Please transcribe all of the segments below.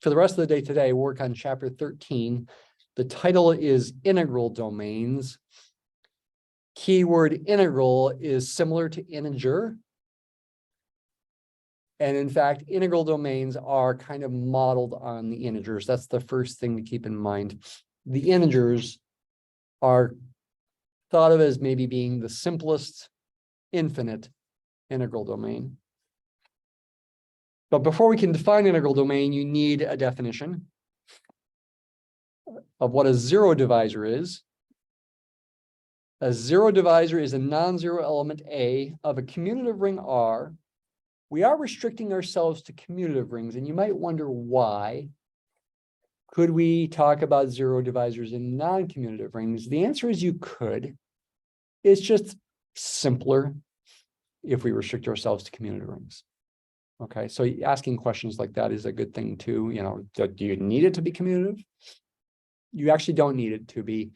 for the rest of the day today, work on chapter 13. The title is Integral Domains. Keyword integral is similar to integer. And in fact, integral domains are kind of modeled on the integers. That's the first thing to keep in mind. The integers are thought of as maybe being the simplest infinite integral domain. But before we can define integral domain, you need a definition of what a zero divisor is. A zero divisor is a non-zero element A of a commutative ring R. We are restricting ourselves to commutative rings, and you might wonder why. Could we talk about zero divisors in non-commutative rings? The answer is you could. It's just simpler if we restrict ourselves to commutative rings. Okay, so asking questions like that is a good thing too. You know, do you need it to be commutative? You actually don't need it to be,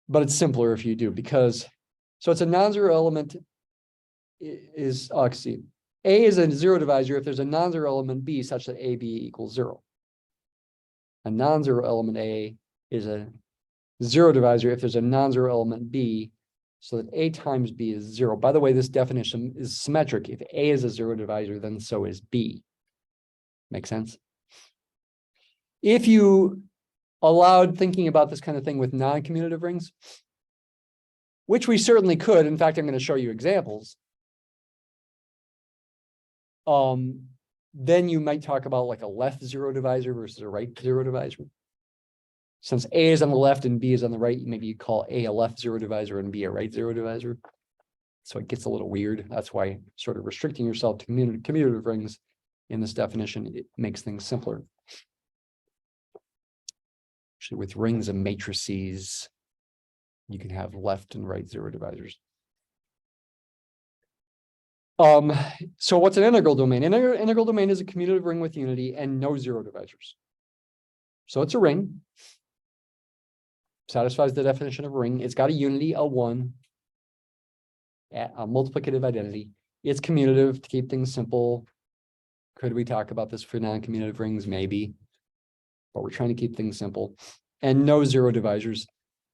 but it's simpler if you do, because, so it's a non-zero element is, let's see, A is a zero divisor if there's a non-zero element B such that AB equals 0. A non-zero element A is a zero divisor if there's a non-zero element B so that A times B is 0. By the way, this definition is symmetric. If A is a zero divisor, then so is B. Make sense? If you allowed thinking about this kind of thing with non-commutative rings, which we certainly could, in fact, I'm going to show you examples, then you might talk about like a left zero divisor versus a right zero divisor. Since A is on the left and B is on the right, maybe you call A a left zero divisor and B a right zero divisor. So it gets a little weird. That's why sort of restricting yourself to commutative rings in this definition, it makes things simpler. Actually, with rings and matrices, you can have left and right zero divisors. So what's an integral domain? Integral domain is a commutative ring with unity and no zero divisors. So it's a ring. Satisfies the definition of a ring. It's got a unity, a 1, a multiplicative identity. It's commutative to keep things simple. Could we talk about this for non-commutative rings? Maybe. But we're trying to keep things simple. And no zero divisors,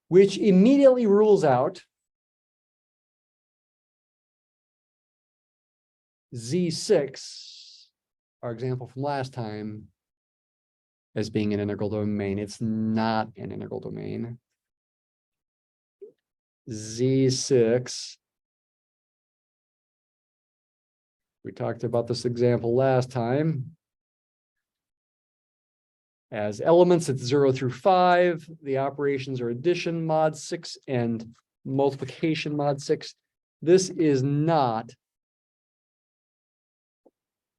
which immediately rules out Z6, our example from last time, as being an integral domain. It's not an integral domain. Z6. We talked about this example last time. As elements at 0 through 5, the operations are addition mod 6 and multiplication mod 6. This is not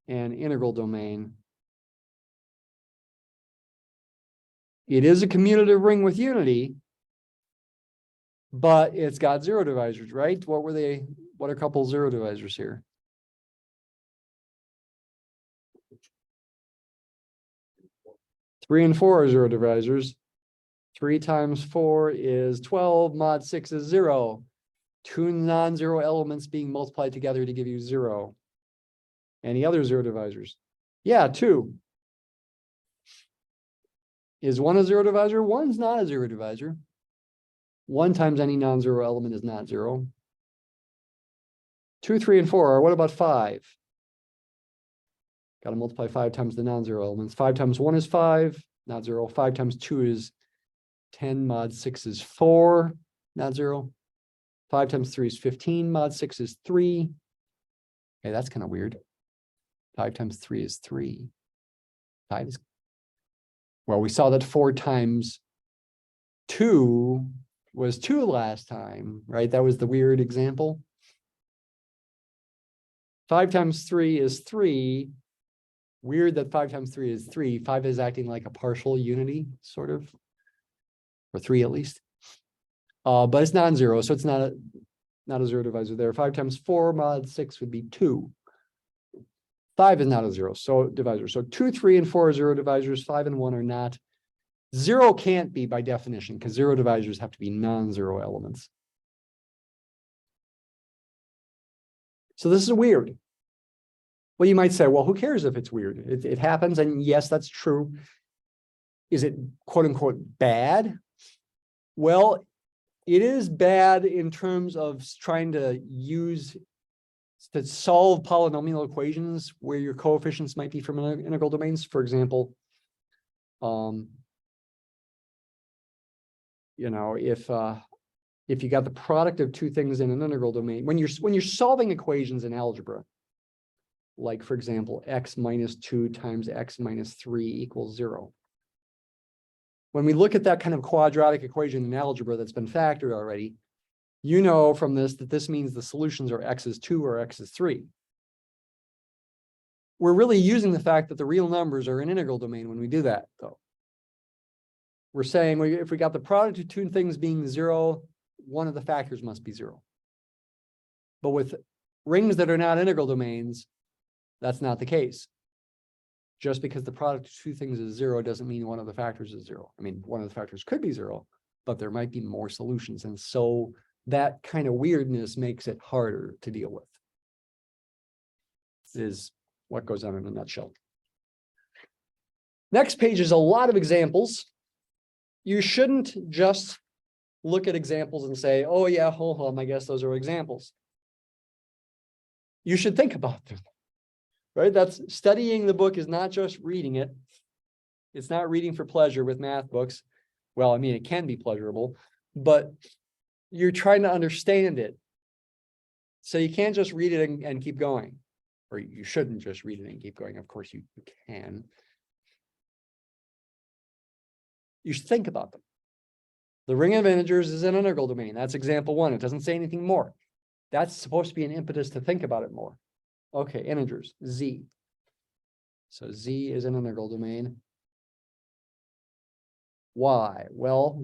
an integral domain. It is a commutative ring with unity, but it's got zero divisors, right? What were they? What are a couple zero divisors here? Three and 4 are zero divisors. 3 times 4 is 12. Mod 6 is 0. 2 non-zero elements being multiplied together to give you 0. Any other zero divisors? Yeah, 2. Is 1 a zero divisor? 1's not a zero divisor. 1 times any non-zero element is not 0. 2, 3, and 4 are. What about 5? Got to multiply 5 times the non-zero elements. 5 times 1 is 5, not 0. 5 times 2 is 10. Mod 6 is 4, not 0. 5 times 3 is 15. Mod 6 is 3. Okay, that's kind of weird. 5 times 3 is 3. 5 is... Well, we saw that 4 times 2 was 2 last time, right? That was the weird example. 5 times 3 is 3. Weird that 5 times 3 is 3. 5 is acting like a partial unity, sort of. Or 3 at least. But it's non-zero, so it's not a zero divisor there. 5 times 4 mod 6 would be 2. 5 is not a zero, so divisor. So 2, 3, and 4 are zero divisors. 5 and 1 are not. 0 can't be by definition, because zero divisors have to be non-zero elements. So this is weird. Well, you might say, well, who cares if it's weird? It happens, and yes, that's true. Is it quote unquote bad? Well, it is bad in terms of trying to solve polynomial equations where your coefficients might be from integral domains. For example, you know, if you got the product of two things in an integral domain, when you're solving equations in algebra, like for example, x minus 2 times x minus 3 equals 0. When we look at that kind of quadratic equation in algebra that's been factored already, you know from this that this means the solutions are x is 2 or x is 3. We're really using the fact that the real numbers are in integral domain when we do that, though. We're saying if we got the product of two things being 0, one of the factors must be 0. But with rings that are not integral domains, that's not the case. Just because the product of two things is 0 doesn't mean one of the factors is 0. I mean, one of the factors could be 0, but there might be more solutions. And so that kind of weirdness makes it harder to deal with. This is what goes on in a nutshell. Next page is a lot of examples. You shouldn't just look at examples and say, oh yeah, I guess those are examples. You should think about them. Right? That's studying the book is not just reading it. It's not reading for pleasure with math books. Well, I mean, it can be pleasurable, but you're trying to understand it. So you can't just read it and keep going. Or you shouldn't just read it and keep going. Of course, you can. You should think about them. The ring of integers is an integral domain. That's example 1. It doesn't say anything more. That's supposed to be an impetus to think about it more. Okay, integers, z. So z is an integral domain. Y, well,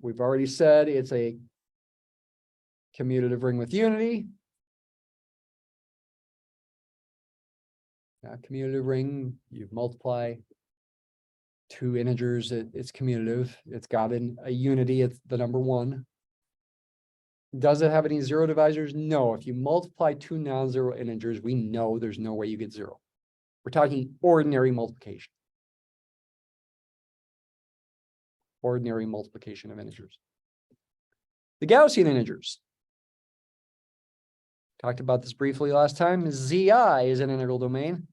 we've already said it's a commutative ring with unity. A commutative ring, you multiply two integers, it's commutative. It's got a unity, it's the number 1. Does it have any zero divisors? No. If you multiply two non-zero integers, we know there's no way you get 0. We're talking ordinary multiplication. Ordinary multiplication of integers. The Gaussian integers. Talked about this briefly last time. Zi is an integral domain.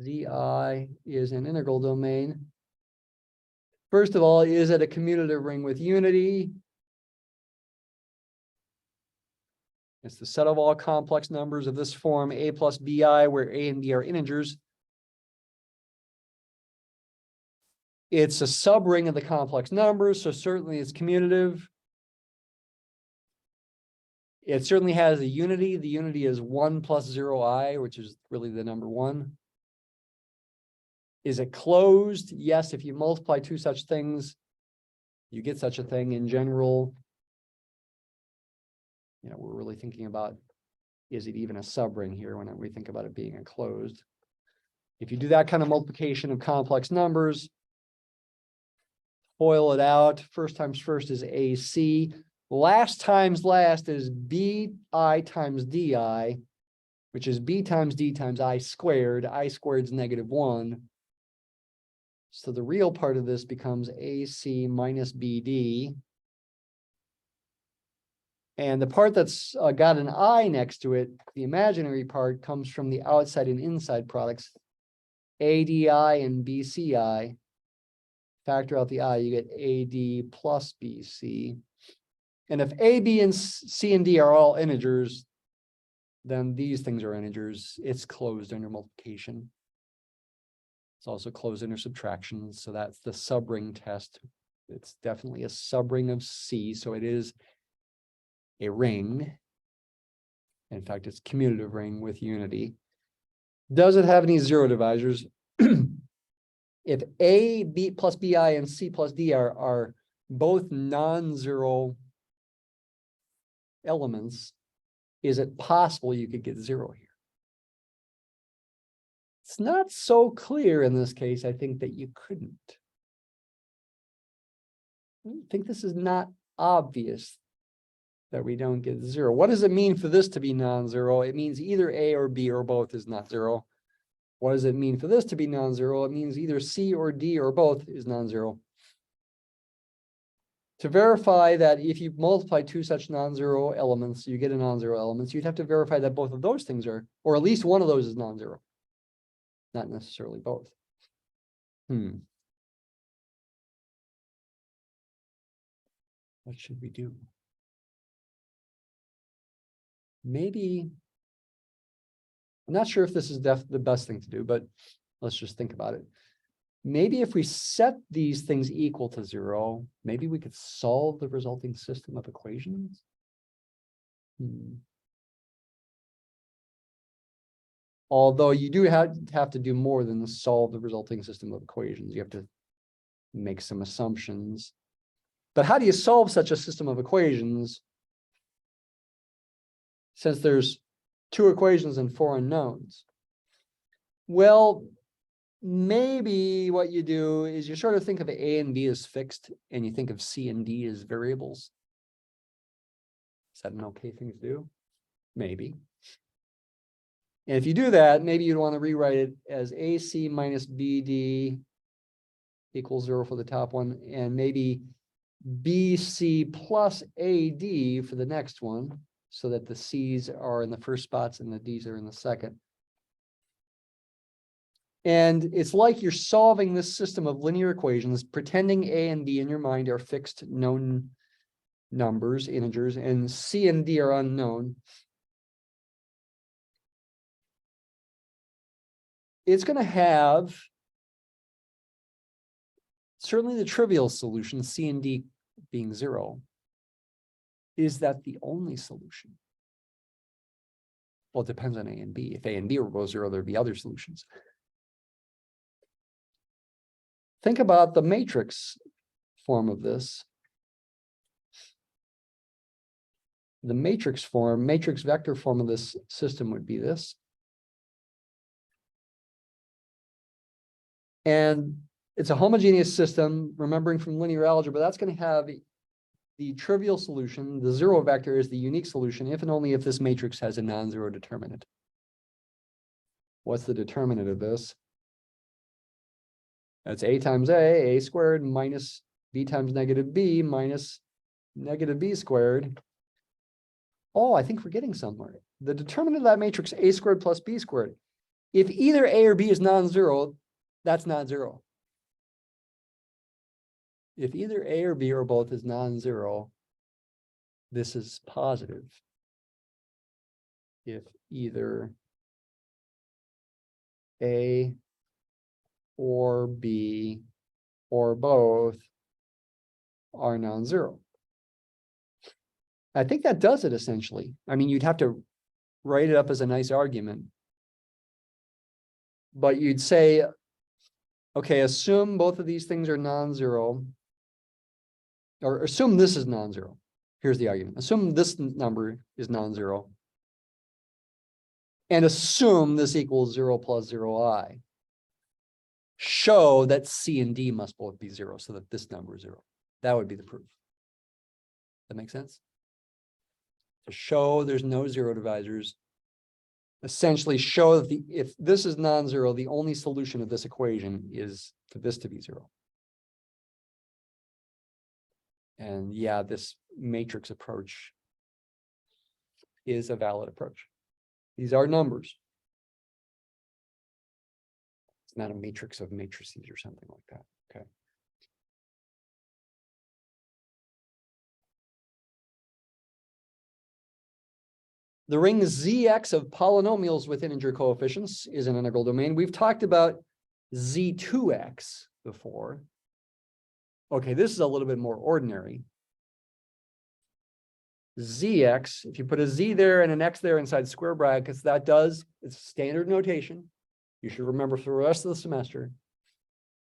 Zi is an integral domain. First of all, is it a commutative ring with unity? It's the set of all complex numbers of this form, a plus bi, where a and b are integers. It's a subring of the complex numbers, so certainly it's commutative. It certainly has a unity. The unity is 1 plus 0i, which is really the number 1. Is it closed? Yes, if you multiply two such things, you get such a thing. In general, you know, we're really thinking about, is it even a subring here when we think about it being a closed? If you do that kind of multiplication of complex numbers, FOIL it out. First times first is AC. Last times last is BI times DI, which is B times D times I squared. I squared is -1. So the real part of this becomes AC minus BD. And the part that's got an I next to it, the imaginary part, comes from the outside and inside products, ADI and BCI. Factor out the I, you get AD plus BC. And if A, B, and C and D are all integers, then these things are integers. It's closed under multiplication. It's also closed under subtraction. So that's the subring test. It's definitely a subring of C. So it is a ring. In fact, it's a commutative ring with unity. Does it have any zero divisors? If A, B plus BI, and C plus D are both non-zero elements, is it possible you could get 0 here? It's not so clear in this case, I think, that you couldn't. I think this is not obvious that we don't get 0. What does it mean for this to be non-zero? It means either A or B or both is not 0. What does it mean for this to be non-zero? It means either C or D or both is non-zero. To verify that if you multiply two such non-zero elements, you get a non-zero element, you'd have to verify that both of those things are, or at least one of those is non-zero. Not necessarily both. What should we do? Maybe, I'm not sure if this is the best thing to do, but let's just think about it. Maybe if we set these things equal to 0, maybe we could solve the resulting system of equations. Although you do have to do more than solve the resulting system of equations. You have to make some assumptions. But how do you solve such a system of equations since there's 2 equations and 4 unknowns? Well, maybe what you do is you sort of think of A and B as fixed, and you think of C and D as variables. Is that an okay thing to do? Maybe. And if you do that, maybe you'd want to rewrite it as AC minus BD equals 0 for the top one, and maybe BC plus AD for the next one, so that the C's are in the first spots and the D's are in the second. And it's like you're solving this system of linear equations, pretending A and B in your mind are fixed known numbers, integers, and C and D are unknown. It's going to have certainly the trivial solution, C and D being 0. Is that the only solution? Well, it depends on A and B. If A and B were both 0, there'd be other solutions. Think about the matrix form of this. The matrix vector form of this system would be this. And it's a homogeneous system, remembering from linear algebra, that's going to have the trivial solution. The 0 vector is the unique solution if and only if this matrix has a non-zero determinant. What's the determinant of this? That's A times A squared minus B times negative B minus negative B squared. Oh, I think we're getting somewhere. The determinant of that matrix, A squared plus B squared. If either A or B is non-zero, that's not 0. If either A or B or both is non-zero, this is positive. If either A or B or both are non-zero. I think that does it essentially. I mean, you'd have to write it up as a nice argument. But you'd say, okay, assume both of these things are non-zero, or assume this is non-zero. Here's the argument. Assume this number is non-zero, and assume this equals 0 plus 0i. Show that C and D must both be 0 so that this number is 0. That would be the proof. That make sense? To show there's no 0 divisors, essentially show that if this is non-zero, the only solution of this equation is for this to be 0. And yeah, this matrix approach is a valid approach. These are numbers. It's not a matrix of matrices or something like that. Okay. The ring ZX of polynomials with integer coefficients is an integral domain. We've talked about Z2X before. Okay, this is a little bit more ordinary. ZX, if you put a Z there and an X there inside square brackets, it's standard notation. You should remember for the rest of the semester.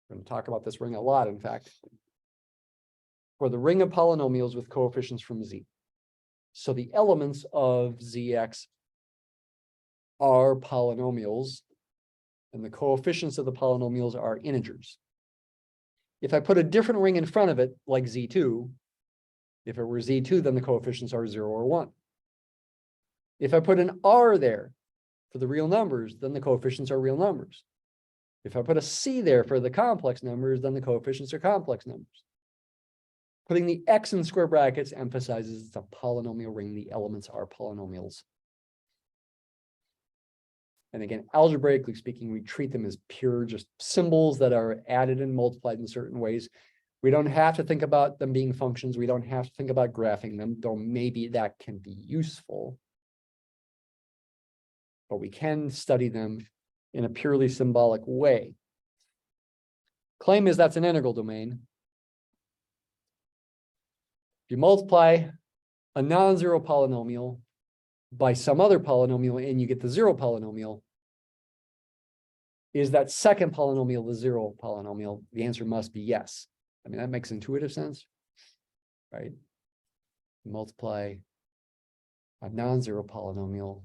We're going to talk about this ring a lot, in fact. For the ring of polynomials with coefficients from Z. So the elements of ZX are polynomials, and the coefficients of the polynomials are integers. If I put a different ring in front of it, like Z2, If it were Z2, then the coefficients are 0 or 1. If I put an R there for the real numbers, then the coefficients are real numbers. If I put a C there for the complex numbers, then the coefficients are complex numbers. Putting the X in square brackets emphasizes it's a polynomial ring. The elements are polynomials. And again, algebraically speaking, we treat them as pure just symbols that are added and multiplied in certain ways. We don't have to think about them being functions. We don't have to think about graphing them, though maybe that can be useful. But we can study them in a purely symbolic way. Claim is that's an integral domain. If you multiply a non-zero polynomial by some other polynomial and you get the zero polynomial, is that second polynomial the zero polynomial? The answer must be yes. I mean, that makes intuitive sense, right? Multiply a non-zero polynomial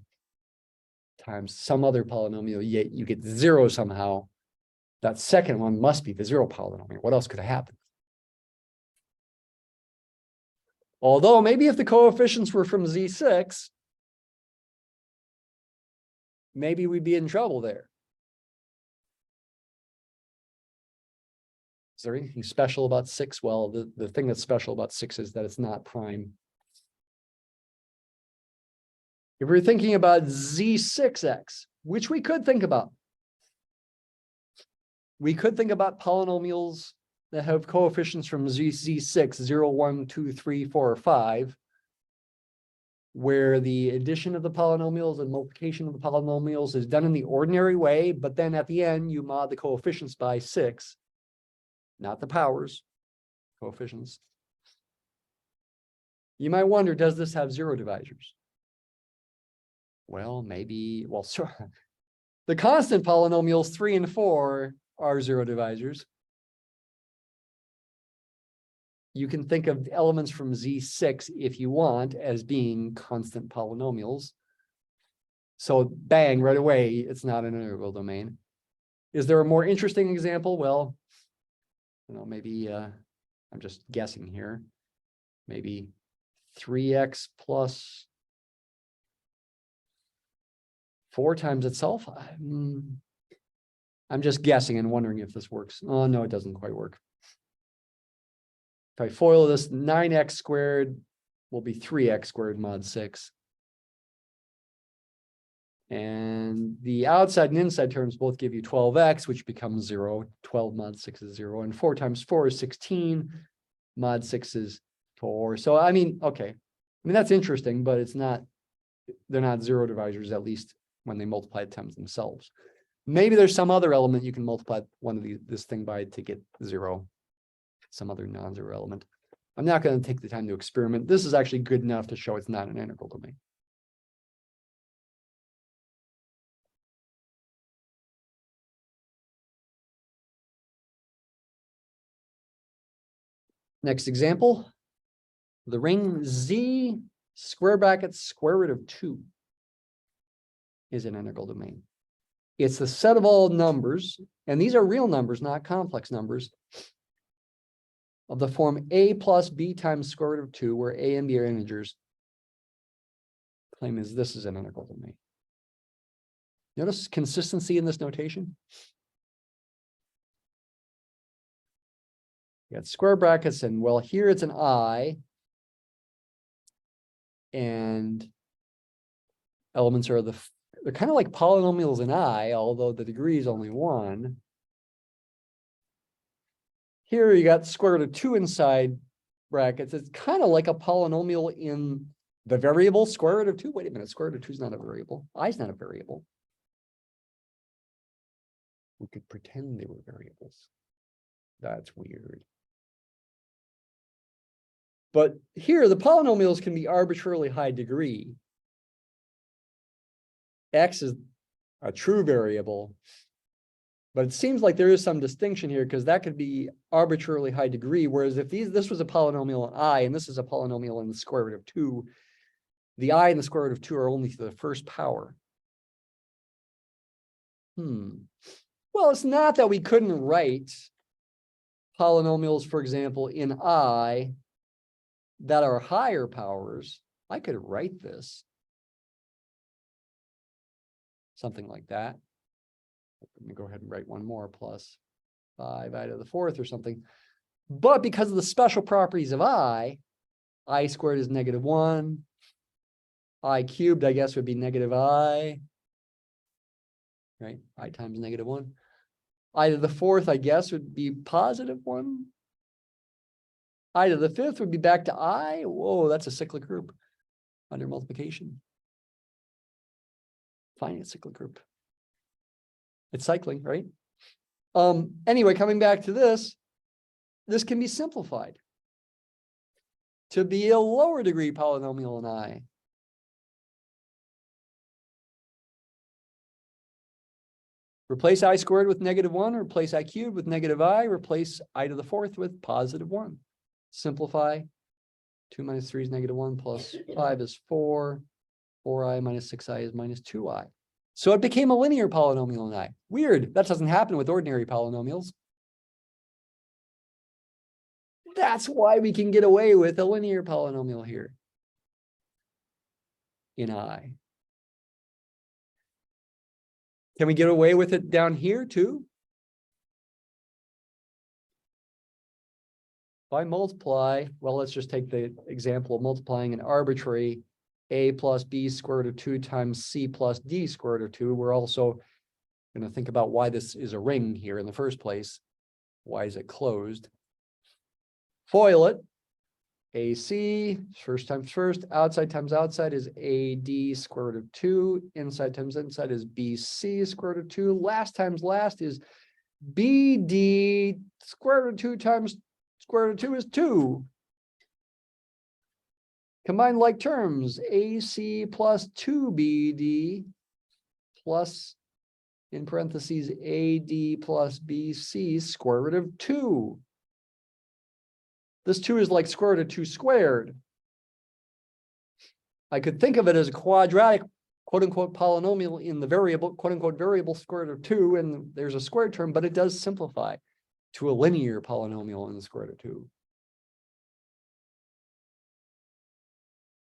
times some other polynomial, yet you get zero somehow. That second one must be the zero polynomial. What else could have happened? Although maybe if the coefficients were from Z6, maybe we'd be in trouble there. Is there anything special about 6? Well, the thing that's special about 6 is that it's not prime. If we're thinking about Z6x, which we could think about, we could think about polynomials that have coefficients from Z6, 0, 1, 2, 3, 4, or 5, where the addition of the polynomials and multiplication of the polynomials is done in the ordinary way, but then at the end, you mod the coefficients by 6, not the powers, coefficients. You might wonder, does this have zero divisors? Well, maybe, well, sure. The constant polynomials 3 and 4 are zero divisors. You can think of elements from Z6 if you want as being constant polynomials. So bang, right away, it's not an integral domain. Is there a more interesting example? Well, you know, maybe I'm just guessing here. Maybe 3x plus 4 times itself. I'm just guessing and wondering if this works. Oh, no, it doesn't quite work. If I FOIL this, 9x squared will be 3x squared mod 6. And the outside and inside terms both give you 12x, which becomes 0. 12 mod 6 is 0. And 4 times 4 is 16. Mod 6 is 4. So, I mean, okay. I mean, that's interesting, but it's not, they're not zero divisors, at least when they multiply the terms themselves. Maybe there's some other element you can multiply one of this thing by to get 0. Some other non-zero element. I'm not going to take the time to experiment. This is actually good enough to show it's not an integral domain. Next example, the ring Z square bracket square root of 2 is an integral domain. It's the set of all numbers, and these are real numbers, not complex numbers, of the form a plus b times square root of 2, where a and b are integers. Claim is this is an integral domain. Notice consistency in this notation. You got square brackets, and well, here it's an I, and elements are they're kind of like polynomials in I, although the degree is only 1. Here you got square root of 2 inside brackets. It's kind of like a polynomial in the variable square root of 2. Wait a minute, square root of 2 is not a variable. I is not a variable. We could pretend they were variables. That's weird. But here, the polynomials can be arbitrarily high degree. X is a true variable. But it seems like there is some distinction here, because that could be arbitrarily high degree, whereas if this was a polynomial in I, and this is a polynomial in the square root of 2, the I and the square root of 2 are only to the first power. Well, it's not that we couldn't write polynomials, for example, in I that are higher powers, I could write this something like that. Let me go ahead and write one more, plus 5i to the fourth or something. But because of the special properties of I squared is -1. I cubed, I guess, would be -I. Right? I times -1. I to the fourth, I guess, would be +1. I to the fifth would be back to I. Whoa, that's a cyclic group under multiplication. Finite cyclic group. It's cycling, right? Anyway, coming back to this can be simplified to be a lower degree polynomial in I. Replace I squared with -1, replace I cubed with -I, replace I to the fourth with +1. Simplify. 2 minus 3 is -1 plus 5 is 4. 4i minus 6i is -2i. So it became a linear polynomial in I. Weird. That doesn't happen with ordinary polynomials. That's why we can get away with a linear polynomial here in I. Can we get away with it down here too? If I multiply, well, let's just take the example of multiplying an arbitrary a plus b square root of 2 times c plus d square root of 2. We're also going to think about why this is a ring here in the first place. Why is it closed? FOIL it. AC, first times first, outside times outside is AD square root of 2. Inside times inside is BC square root of 2. Last times last is BD square root of 2 times square root of 2 is 2. Combine like terms, AC plus 2BD plus, in parentheses, AD plus BC square root of 2. This 2 is like square root of 2 squared. I could think of it as a quadratic, quote unquote, polynomial in the variable, quote unquote, variable square root of 2, and there's a squared term, but it does simplify to a linear polynomial in the square root of 2.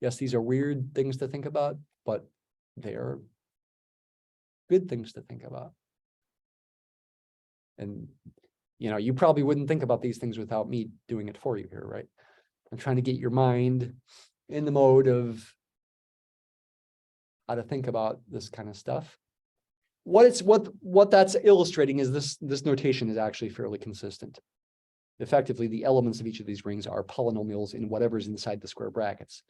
Yes, these are weird things to think about, but they are good things to think about. And, you know, you probably wouldn't think about these things without me doing it for you here, right? I'm trying to get your mind in the mode of how to think about this kind of stuff. What that's illustrating is this notation is actually fairly consistent. Effectively, the elements of each of these rings are polynomials in whatever's inside the square brackets.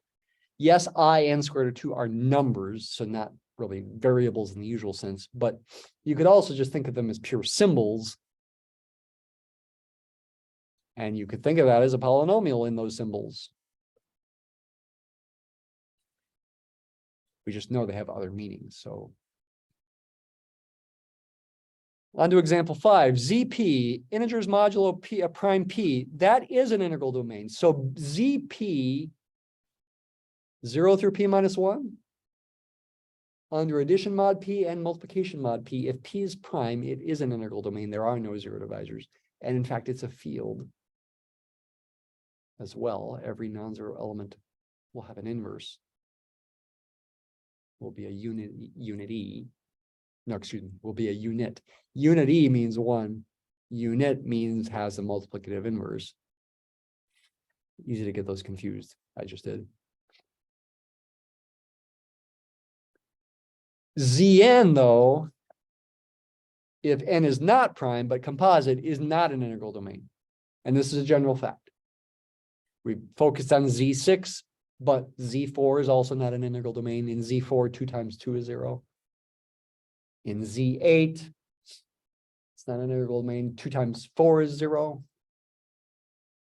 Yes, I and square root of 2 are numbers, so not really variables in the usual sense, but you could also just think of them as pure symbols. And you could think of that as a polynomial in those symbols. We just know they have other meanings. So on to example 5, ZP, integers modulo P, a prime P, that is an integral domain. So ZP, 0 through P minus 1, under addition mod P and multiplication mod P, if P is prime, it is an integral domain. There are no zero divisors. And in fact, it's a field as well. Every non-zero element will have an inverse. Will be a unit E. No, excuse me, will be a unit. Unit E means 1. Unit means has a multiplicative inverse. Easy to get those confused. I just did. Zn, though, if n is not prime but composite, is not an integral domain. And this is a general fact. We focused on Z6, but Z4 is also not an integral domain. In Z4, 2 times 2 is 0. In Z8, it's not an integral domain. 2 times 4 is 0.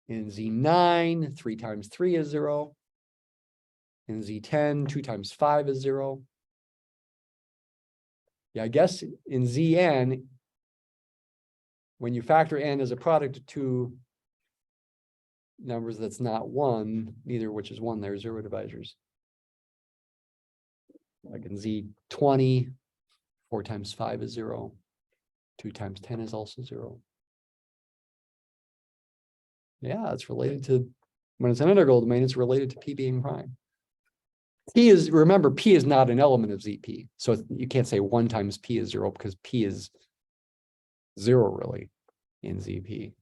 In Z9, 3 times 3 is 0. In Z10, 2 times 5 is 0. Yeah, I guess in Zn, when you factor n as a product of two numbers that's not 1, neither of which is 1, there are zero divisors. Like in Z20, 4 times 5 is 0. 2 times 10 is also 0. Yeah, it's related to When it's an integral domain, it's related to P being prime. Remember, P is not an element of ZP. So you can't say 1 times P is 0 because P is 0 really in ZP.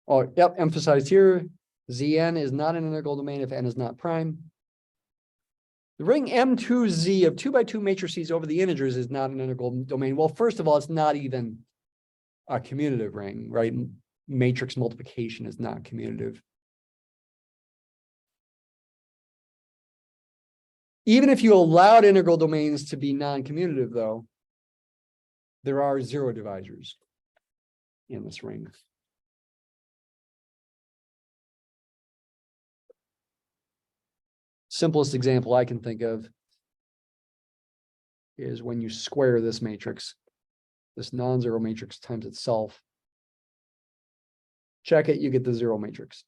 Oh, yep, emphasized here, Zn is not an integral domain if n is not prime. The ring M2Z of 2 by 2 matrices over the integers is not an integral domain. Well, first of all, it's not even a commutative ring, right? Matrix multiplication is not commutative. Even if you allowed integral domains to be non-commutative, though, there are zero divisors in this ring. Simplest example I can think of is when you square this matrix, this non-zero matrix times itself. Check it, you get the zero matrix.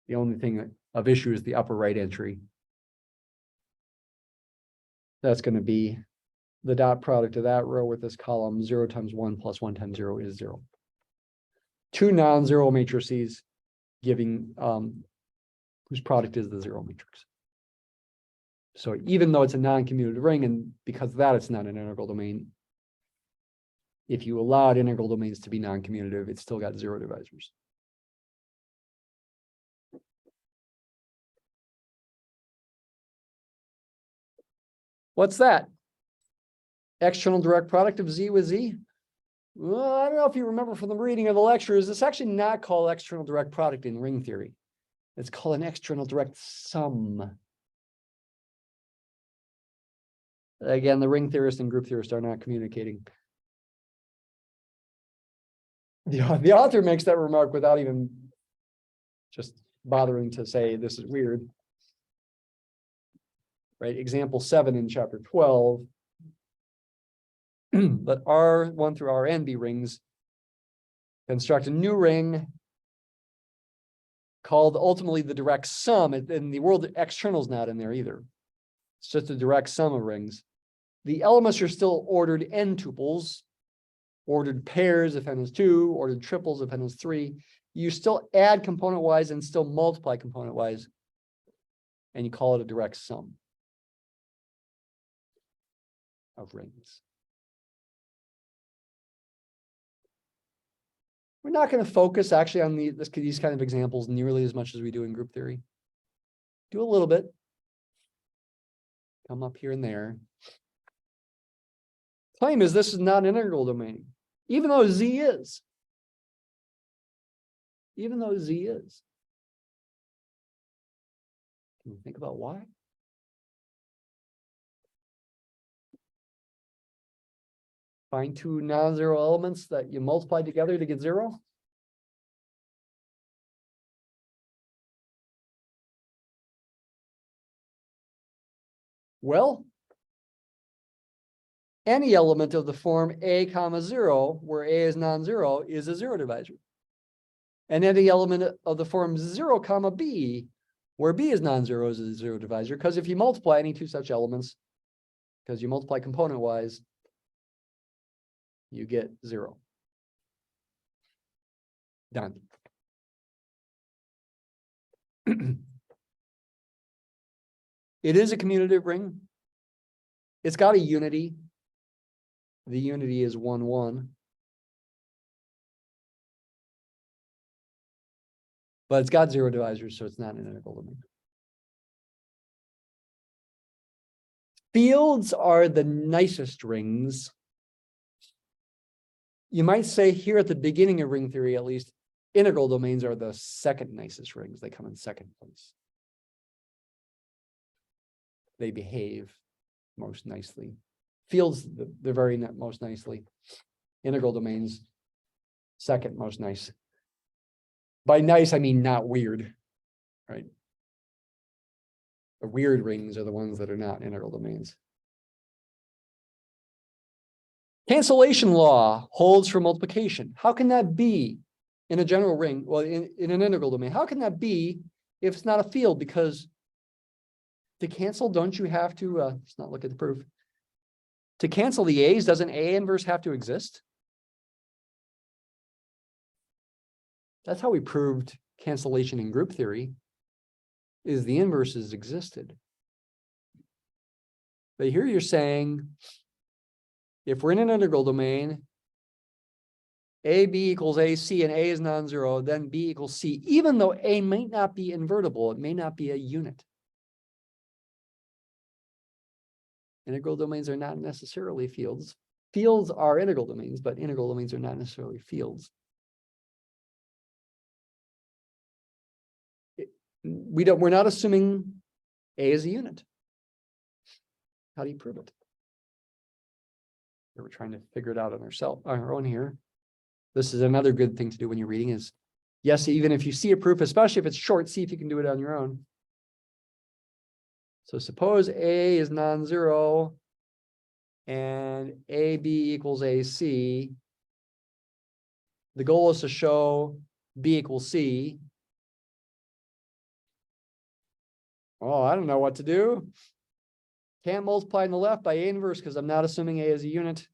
The only thing of issue is the upper right entry. That's going to be the dot product of that row with this column. 0 times 1 plus 1 times 0 is 0. Two non-zero matrices giving whose product is the zero matrix. So even though it's a non-commutative ring, and because of that it's not an integral domain, if you allowed integral domains to be non-commutative, it's still got zero divisors. What's that? External direct product of Z with Z? Well, I don't know if you remember from the reading of the lectures, it's actually not called external direct product in ring theory. It's called an external direct sum. Again, the ring theorist and group theorist are not communicating. The author makes that remark without even just bothering to say this is weird. Right? Example 7 in chapter 12. Let R1 through Rn be rings. Construct a new ring called ultimately the direct sum. In the world, external is not in there either. It's just a direct sum of rings. The elements are still ordered n tuples, ordered pairs if n is 2, ordered triples if n is 3. You still add component-wise and still multiply component-wise, and you call it a direct sum of rings. We're not going to focus actually on these kind of examples nearly as much as we do in group theory. Do a little bit. Come up here and there. Claim is this is not an integral domain, even though Z is. Even though Z is. Can you think about why? Find two non-zero elements that you multiply together to get 0. Well, any element of the form A comma 0, where A is non-zero, is a zero divisor. And any element of the form 0 comma B, where B is non-zero, is a zero divisor. Because if you multiply any two such elements, because you multiply component-wise, you get 0. Done. It is a commutative ring. It's got a unity. The unity is 1, 1. But it's got zero divisors, so it's not an integral domain. Fields are the nicest rings. You might say here at the beginning of ring theory, at least, integral domains are the second nicest rings. They come in second place. They behave most nicely. Fields, they're very most nicely. Integral domains, second most nice. By nice, I mean not weird, right? The weird rings are the ones that are not integral domains. Cancellation law holds for multiplication. How can that be in a general ring? Well, in an integral domain, how can that be if it's not a field? Because to cancel, don't you have to, let's not look at the proof. To cancel the A's, doesn't A inverse have to exist? That's how we proved cancellation in group theory, is the inverses existed. But here you're saying, if we're in an integral domain, AB equals AC and A is non-zero, then B equals C, even though A might not be invertible, it may not be a unit. Integral domains are not necessarily fields. Fields are integral domains, but integral domains are not necessarily fields. We're not assuming A is a unit. How do you prove it? We're trying to figure it out on our own here. This is another good thing to do when you're reading is, yes, even if you see a proof, especially if it's short, see if you can do it on your own. So suppose A is non-zero and AB equals AC. The goal is to show B equals C. Oh, I don't know what to do. Can't multiply on the left by A inverse because I'm not assuming A is a unit.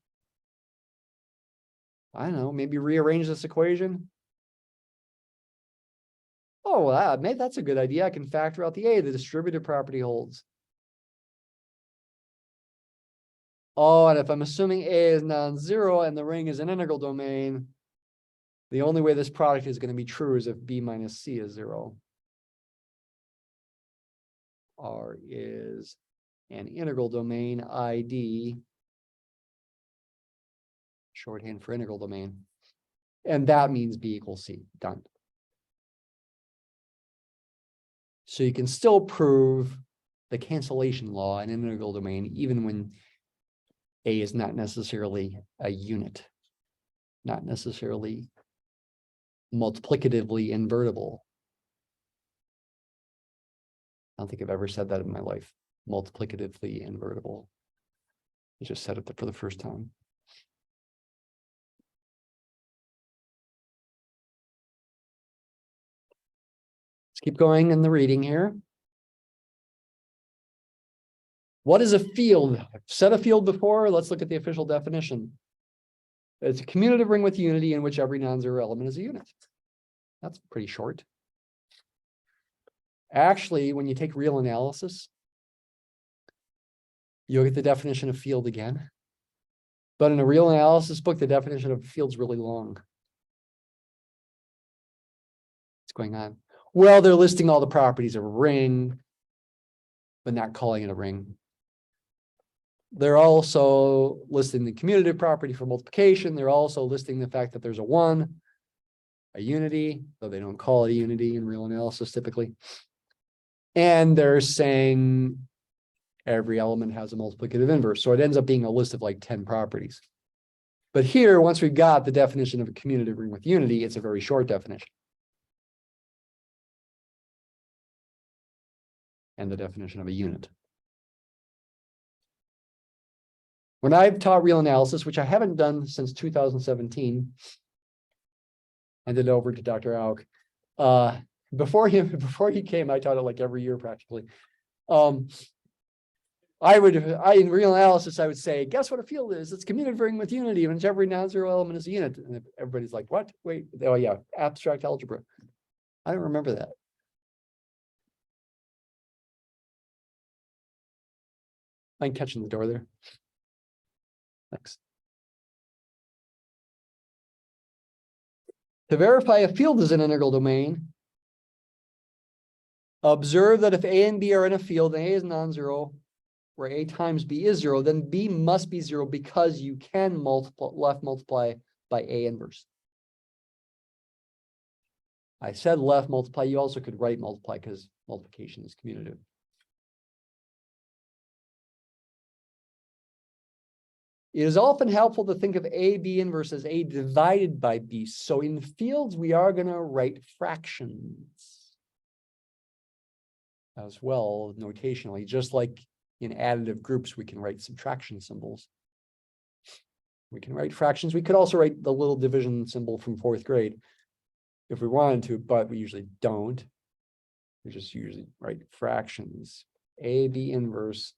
I don't know, maybe rearrange this equation. Oh, maybe that's a good idea. I can factor out the A, the distributive property holds. Oh, and if I'm assuming A is non-zero and the ring is an integral domain, the only way this product is going to be true is if B minus C is zero. R is an integral domain ID, shorthand for integral domain. And that means B equals C, done. So you can still prove the cancellation law in an integral domain, even when A is not necessarily a unit, not necessarily multiplicatively invertible. I don't think I've ever said that in my life, multiplicatively invertible. I just said it for the first time. Let's keep going in the reading here. What is a field? I've said a field before. Let's look at the official definition. It's a commutative ring with unity in which every non-zero element is a unit. That's pretty short. Actually, when you take real analysis, you'll get the definition of field again. But in a real analysis book, the definition of field is really long. What's going on? Well, they're listing all the properties of a ring, but not calling it a ring. They're also listing the commutative property for multiplication. They're also listing the fact that there's a one, a unity, though they don't call it a unity in real analysis typically. And they're saying every element has a multiplicative inverse. So it ends up being a list of like 10 properties. But here, once we've got the definition of a commutative ring with unity, it's a very short definition. And the definition of a unit. When I've taught real analysis, which I haven't done since 2017, I did it over to Dr. Auk. Before he came, I taught it like every year practically. In real analysis, I would say, guess what a field is? It's commutative ring with unity, and every non-zero element is a unit. And everybody's like, what? Wait, oh yeah, abstract algebra. I don't remember that. I'm catching the door there. Thanks. To verify a field is an integral domain, observe that if A and B are in a field and A is non-zero, where A times B is zero, then B must be zero because you can left multiply by A inverse. I said left multiply, you also could right multiply because multiplication is commutative. It is often helpful to think of AB inverse as A divided by B. So in fields, we are going to write fractions as well, notationally, just like in additive groups, we can write subtraction symbols. We can write fractions. We could also write the little division symbol from 4th grade if we wanted to, but we usually don't. We just usually write fractions. AB inverse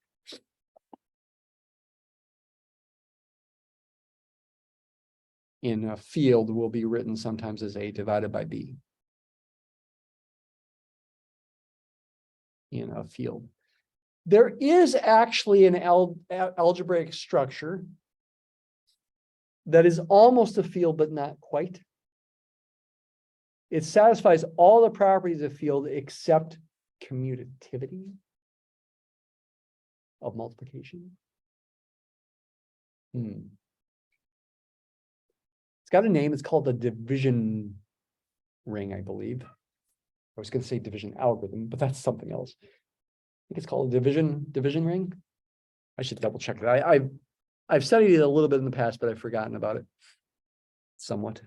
in a field will be written sometimes as A divided by B in a field. There is actually an algebraic structure that is almost a field, but not quite. It satisfies all the properties of field except commutativity of multiplication. It's got a name. It's called the division ring, I believe. I was going to say division algorithm, but that's something else. I think it's called a division ring. I should double check that. I've studied it a little bit in the past, but I've forgotten about it somewhat.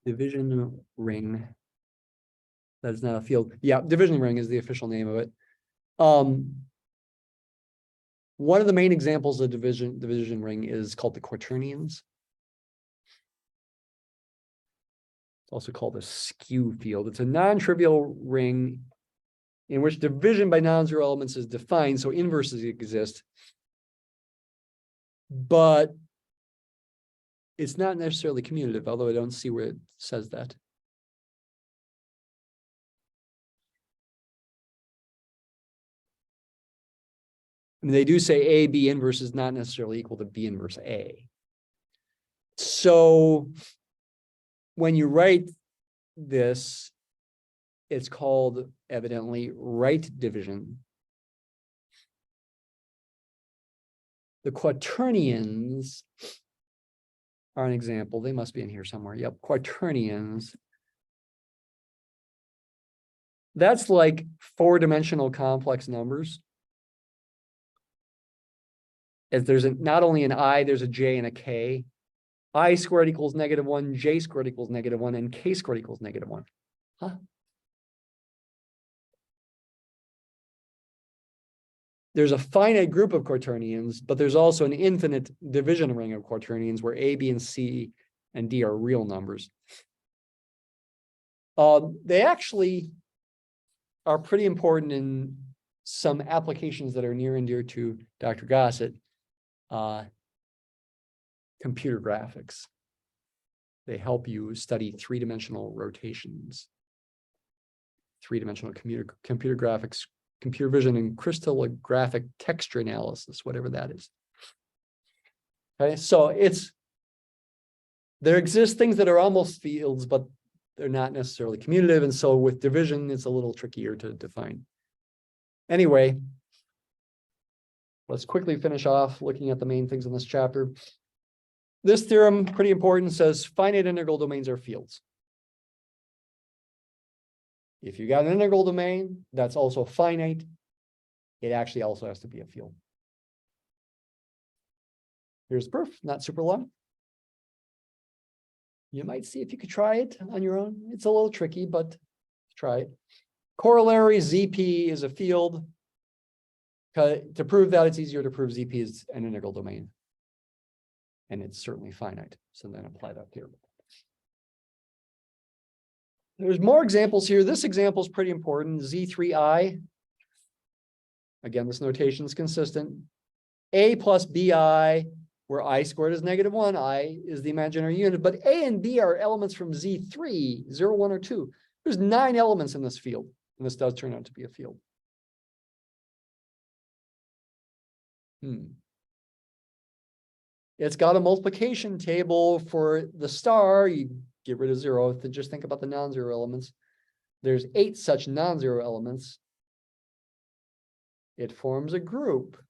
Division ring. That is not a field. Yeah, division ring is the official name of it. One of the main examples of division ring is called the quaternions. It's also called a skew field. It's a non-trivial ring in which division by non-zero elements is defined, so inverses exist. But it's not necessarily commutative, although I don't see where it says that. I mean, they do say A, B inverse is not necessarily equal to B inverse A. So when you write this, it's called evidently right division. The quaternions are an example. They must be in here somewhere. Yep, quaternions. That's like four-dimensional complex numbers. As there's not only an I, there's a J and a K. I squared equals -1, J squared equals -1, and K squared equals -1. Huh? There's a finite group of quaternions, but there's also an infinite division ring of quaternions where A, B, and C, and D are real numbers. They actually are pretty important in some applications that are near and dear to Dr. Gossett. Computer graphics. They help you study three-dimensional rotations, three-dimensional computer graphics, computer vision, and crystallographic texture analysis, whatever that is. Okay, so there exist things that are almost fields, but they're not necessarily commutative, and so with division, it's a little trickier to define. Anyway, let's quickly finish off looking at the main things in this chapter. This theorem, pretty important, says finite integral domains are fields. If you got an integral domain that's also finite, it actually also has to be a field. Here's the proof, not super long. You might see if you could try it on your own. It's a little tricky, but try it. Corollary ZP is a field. To prove that, it's easier to prove ZP is an integral domain. And it's certainly finite. So then apply that theorem. There's more examples here. This example is pretty important. Z3I. Again, this notation is consistent. A plus BI, where I squared is -1. I is the imaginary unit. But A and B are elements from Z3, 0, 1, or 2. There's 9 elements in this field. And this does turn out to be a field. It's got a multiplication table for the star. You get rid of 0 to just think about the non-zero elements. There's 8 such non-zero elements. It forms a group.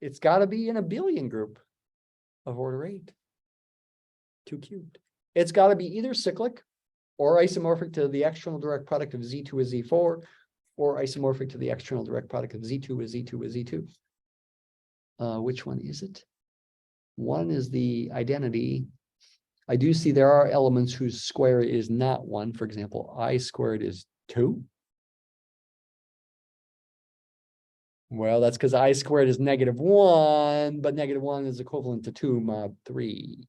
It's got to be in a billion group of order 8. 2 cubed. It's got to be either cyclic or isomorphic to the external direct product of Z2 with Z4, or isomorphic to the external direct product of Z2 with Z2 with Z2. Which one is it? One is the identity. I do see there are elements whose square is not 1. For example, I squared is 2. Well, that's because I squared is -1, but -1 is equivalent to 2 mod 3.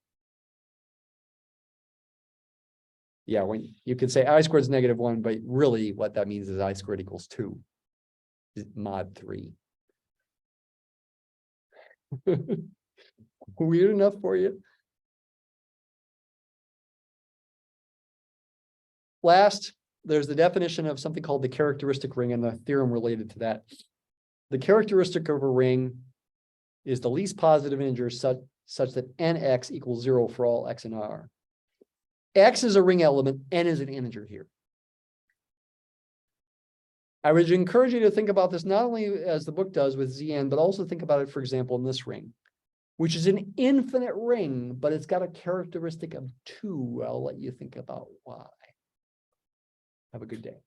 Yeah, when you could say I squared is -1, but really what that means is I squared equals 2 mod 3. Weird enough for you? Last, there's the definition of something called the characteristic ring and the theorem related to that. The characteristic of a ring is the least positive integer such that nx equals 0 for all x and r. X is a ring element, n is an integer here. I would encourage you to think about this not only as the book does with Zn, but also think about it, for example, in this ring, which is an infinite ring, but it's got a characteristic of 2. I'll let you think about why. Have a good day.